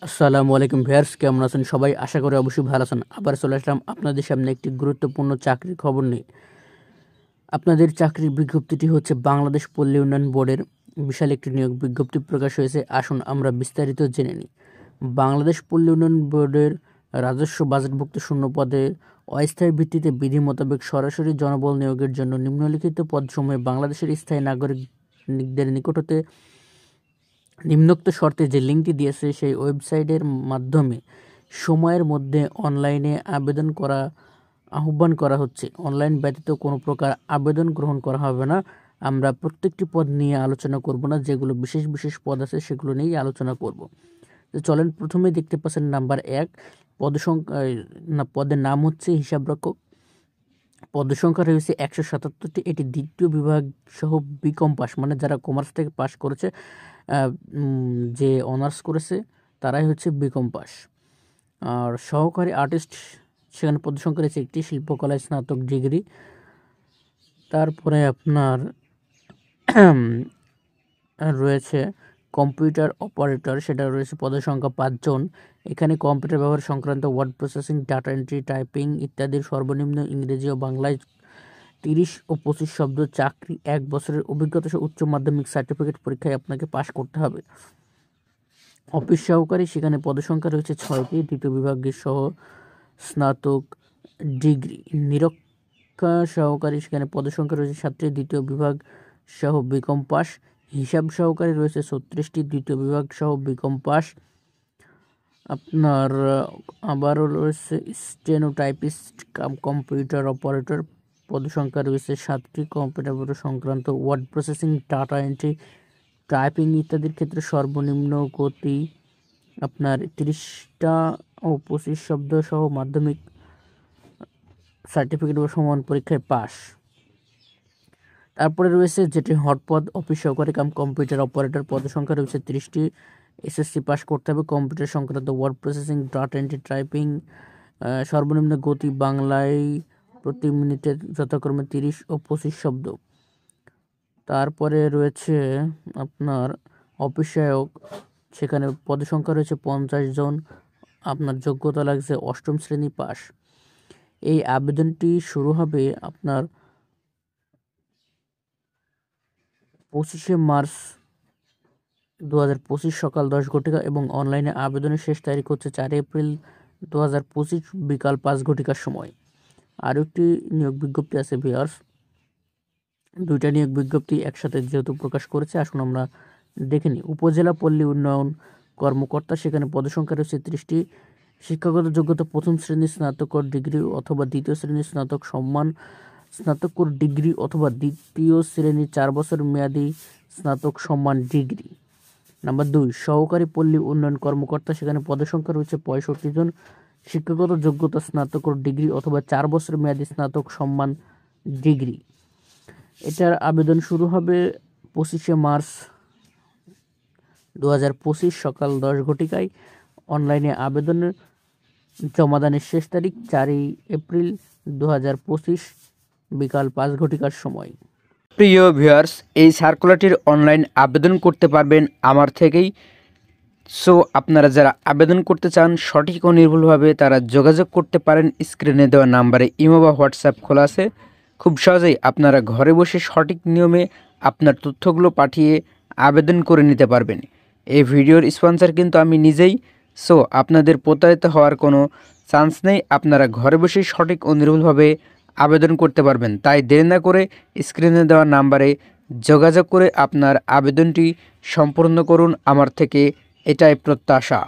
আসসালামু আলাইকুম ভিউয়ার্স, কেমন আছেন সবাই? আশা করি অবশ্যই ভালো আছেন। আবার চলে আসলাম আপনাদের সামনে একটি গুরুত্বপূর্ণ চাকরির খবর নিয়ে। আপনাদের চাকরির বিজ্ঞপ্তিটি হচ্ছে বাংলাদেশ পল্লী উন্নয়ন বোর্ডের বিশাল একটি নিয়োগ বিজ্ঞপ্তি প্রকাশ হয়েছে। আসুন আমরা বিস্তারিত জেনে নিই। বাংলাদেশ পল্লী উন্নয়ন বোর্ডের রাজস্ব বাজেটভুক্ত শূন্য পদে অস্থায়ী ভিত্তিতে বিধি মোতাবেক সরাসরি জনবল নিয়োগের জন্য নিম্নলিখিত পদসমূহে বাংলাদেশের স্থায়ী নাগরিকদের নিকট হতে নিম্নোক্ত শর্তে যে লিঙ্কটি দিয়েছে সেই ওয়েবসাইটের মাধ্যমে সময়ের মধ্যে অনলাইনে আহ্বান করা হচ্ছে। অনলাইন ব্যতীত কোনো প্রকার আবেদন গ্রহণ করা হবে না। আমরা প্রত্যেকটি পদ নিয়ে আলোচনা করব না, যেগুলো বিশেষ বিশেষ পদ আছে সেগুলো নিয়েই আলোচনা করব। তো চলেন, প্রথমে দেখতে পাচ্ছেন নাম্বার 1, পদের নাম হচ্ছে হিসাবরক্ষক। পদসংখ্যা রয়েছে 177টি। এটি দ্বিতীয় বিভাগ সহ বিকম পাস, মানে যারা কমার্স থেকে পাস করেছে, যে অনার্স করেছে তারাই হচ্ছে বিকম পাস। আর সহকারী আর্টিস্ট, সেখানে পদসংখ্যা রয়েছে 1টি, শিল্পকলায় স্নাতক ডিগ্রি। তারপরে আপনার রয়েছে কম্পিউটার অপারেটর, সেটা রয়েছে পদসংখ্যা 5 জন। এখানে কম্পিউটার ব্যবহার সংক্রান্ত word processing, data entry, typing ইত্যাদির সর্বনিম্ন ইংরেজি ও বাংলায় 30 ও 25 শব্দ। চাকরি 1 বছরের অভিজ্ঞতা সহ উচ্চ মাধ্যমিক সার্টিফিকেট পরীক্ষায় আপনাকে পাশ করতে হবে। অফিস সহকারী, সেখানে পদসংখ্যা রয়েছে 6টি, দ্বিতীয় বিভাগের সহ স্নাতক ডিগ্রি। নিরীক্ষা সহকারী, সেখানে পদসংখ্যা রয়েছে 7টি, দ্বিতীয় বিভাগ সহ বিকম পাস। হিসাব সহকারী রয়েছে 36টি, দ্বিতীয় বিভাগ সহ বিকম পাস। আপনার আবারও রয়েছে steno typist cum computer operator, পদসংখ্যা রয়েছে 7টি, কম্পিউটার সংক্রান্ত word processing, data entry, typing ইত্যাদির ক্ষেত্রে সর্বনিম্ন গতি আপনার 30টা ও 25 শব্দ সহ মাধ্যমিক সার্টিফিকেট বা সমান পরীক্ষায় পাস। তারপরে রয়েছে যেটি হটপদ, অফিস সহকারী কাম কম্পিউটার অপারেটর, পদসংখ্যা রয়েছে 30টি, এসএসসি পাস করতে হবে। কম্পিউটার সংক্রান্ত word processing, data entry, typing, সর্বনিম্ন গতি বাংলায় প্রতি মিনিটে যথাক্রমে 30 ও 25 শব্দ। তারপরে রয়েছে আপনার অফিস সহায়ক, সেখানে পদসংখ্যা রয়েছে 50 জন। আপনার যোগ্যতা লাগছে 8ম শ্রেণী পাস। এই আবেদনটি শুরু হবে আপনার 25শে মার্চ 2025 সকাল 10 ঘটিকা এবং অনলাইনে আবেদনের শেষ তারিখ হচ্ছে 4 এপ্রিল 2025 বিকাল 5 ঘটিকার সময়। আরও একটি নিয়োগ বিজ্ঞপ্তি আছে ভিউয়ার্স, 2টা নিয়োগ বিজ্ঞপ্তি একসাথে যেহেতু প্রকাশ করেছে, আসুন আমরা দেখে নিই। উপজেলা পল্লী উন্নয়ন কর্মকর্তা, সেখানে পদসংখ্যা রয়েছে 30টি, শিক্ষাগত যোগ্যতা 1ম শ্রেণীর স্নাতকোত্তর ডিগ্রি অথবা 2য় শ্রেণীর স্নাতকোত্তর ডিগ্রি অথবা 2য় শ্রেণীর 4 বছর মেয়াদী স্নাতক সম্মান ডিগ্রি। নাম্বার 2, সহকারী পল্লী উন্নয়ন কর্মকর্তা, সেখানে পদসংখ্যা রয়েছে 65 জন, শিক্ষাগত যোগ্যতা স্নাতকোত্তর ডিগ্রি অথবা 4 বছর মেয়াদী স্নাতক সম্মান ডিগ্রি। এটার আবেদন শুরু হবে 25শে মার্চ 2025 সকাল 10 ঘটিকায়। অনলাইনে আবেদনের জমাদানের শেষ তারিখ 4 এপ্রিল 2025 বিকাল 5 ঘটিকার সময়। প্রিয় ভিউয়ার্স, এই সার্কুলারটির অনলাইন আবেদন করতে পারবেন আমার থেকেই। সো আপনারা যারা আবেদন করতে চান সঠিক ও নির্ভুলভাবে, তারা যোগাযোগ করতে পারেন। স্ক্রিনে দেওয়া নাম্বারে ইমো বা হোয়াটসঅ্যাপ খোলা আছে। খুব সহজেই আপনারা ঘরে বসে সঠিক নিয়মে আপনার তথ্যগুলো পাঠিয়ে আবেদন করে নিতে পারবেন। এই ভিডিওর স্পন্সর কিন্তু আমি নিজেই। সো আপনাদের প্রতারিত হওয়ার কোনো চান্স নেই। আপনারা ঘরে বসে সঠিক ও নির্ভুলভাবে আবেদন করতে পারবেন। তাই দেরি না করে স্ক্রিনে দেওয়া নাম্বারে যোগাযোগ করে আপনার আবেদনটি সম্পূর্ণ করুন। আমার থেকে এটাই প্রত্যাশা।